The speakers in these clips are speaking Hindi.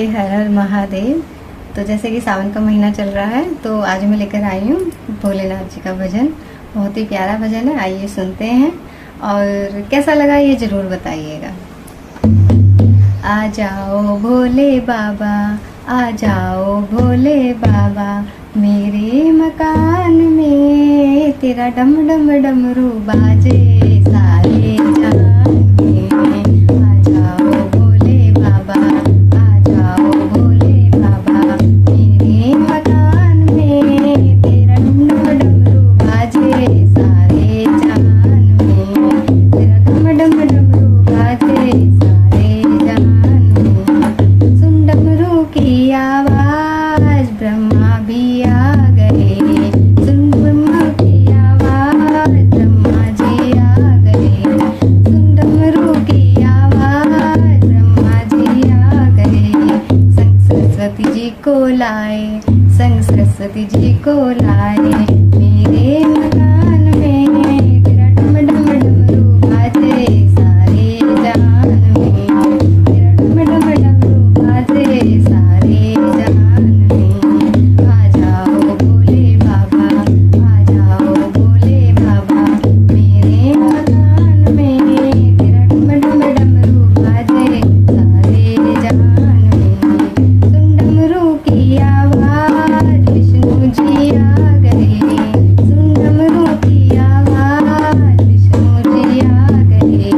हर हर महादेव। तो जैसे कि सावन का महीना चल रहा है तो आज मैं लेकर आई हूँ भोलेनाथ जी का भजन। बहुत ही प्यारा भजन है, आइए सुनते हैं और कैसा लगा ये ज़रूर बताइएगा। आ जाओ भोले बाबा, आ जाओ भोले बाबा, मेरे मकान में तेरा डम डम डमरू बाजे सारे जहान में। आ जाओ भोले बाबा, आ जाओ भोले बाबा, मेरे मकान में तेरा डम डम डमरू बाजे सारे जहान में। तेरा डम डम डमरू बाजे सारे जहान में। सुन डमरू की आवाज ब्रह्मा भी आ गए। सुन ब्रह्मा की आवाज ब्रह्मा जी आ गए। सुन डमरू की आवाज ब्रह्मा जी आ गए। संग सरस्वती जी को लाए, संग सरस्वती जी को लाए, मेरे मकान में तेरा डम डम डमरू बाजे सारे जहान में। तेरा डम डम डमरू बाजे सारे जहान में। आ जाओ भोले बाबा, आ जाओ भोले बाबा, मेरे मकान में तेरा डम डम डमरू बाजे सारे जहान में। सुन डमरू की आवाज विष्णु जी आ गए। सुन डमरू की आवाज विष्णु जी आ गए।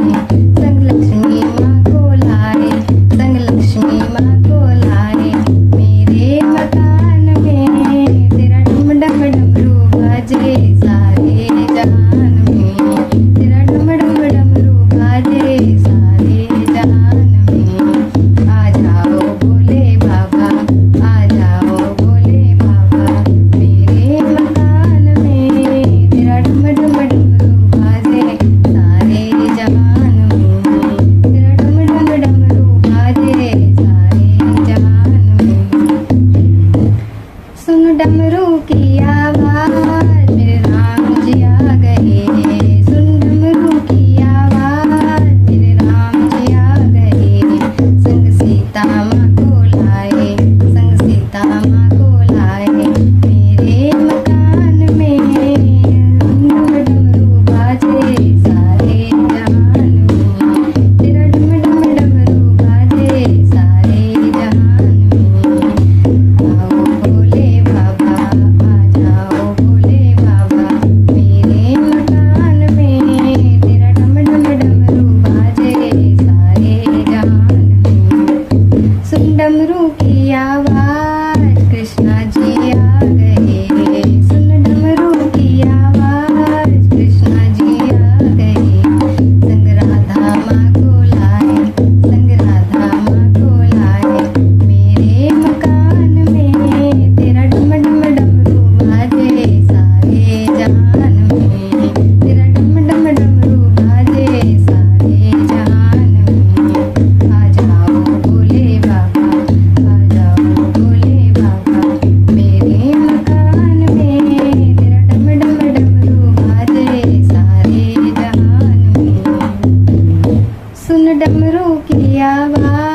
संग लक्ष्मी माँ को लाए, संग लक्ष्मी माँ को लाए, मेरे मकान में तेरा डम डम डमरू बाजे सारे जहान में। तेरा डम डम डमरू बाजे सारे जहान में। आ जाओ भोले बाबा, आ जाओ भोले बाबा, मेरे मकान में तेरा डम डम डमरू बाजे सारे जहान में। तेरा डम डम डमरू बाजे सारे जहान में। सुन डमरू की आवाज मेरे राम जी आ गए। सुन डमरू की आवाज मेरे राम जी आ गए। संग सीता माँ को लाए, संग सीता माँ को लाए, मेरे मकान में डम डमरू बाजे सारे जहान में। तेरा डम डम डमरू बाजे सारे जहान में। आओ भोले बाबा, आ जाओ भोले बाबा, मेरे मकान में तेरा डम डम डमरू बाजे सारे जहान में। सुन डमरू की आवाज कृष्णा जी आ गए। सुन डमरू की आवाज कृष्णा जी आ गए। संग राधा माँ को लाए, संग राधा माँ को लाए, मेरे मकान में तेरा डम डम डमरू बाजे सारे जहान में। तेरा डम डम डमरू बाजे सारे जहान में। आ जाओ भोले बाबा, आ जाओ भोले बाबा, मेरे मकान में तेरा डम डम डमरू बाजे सारे जहान में। सुन डमरू की आवाज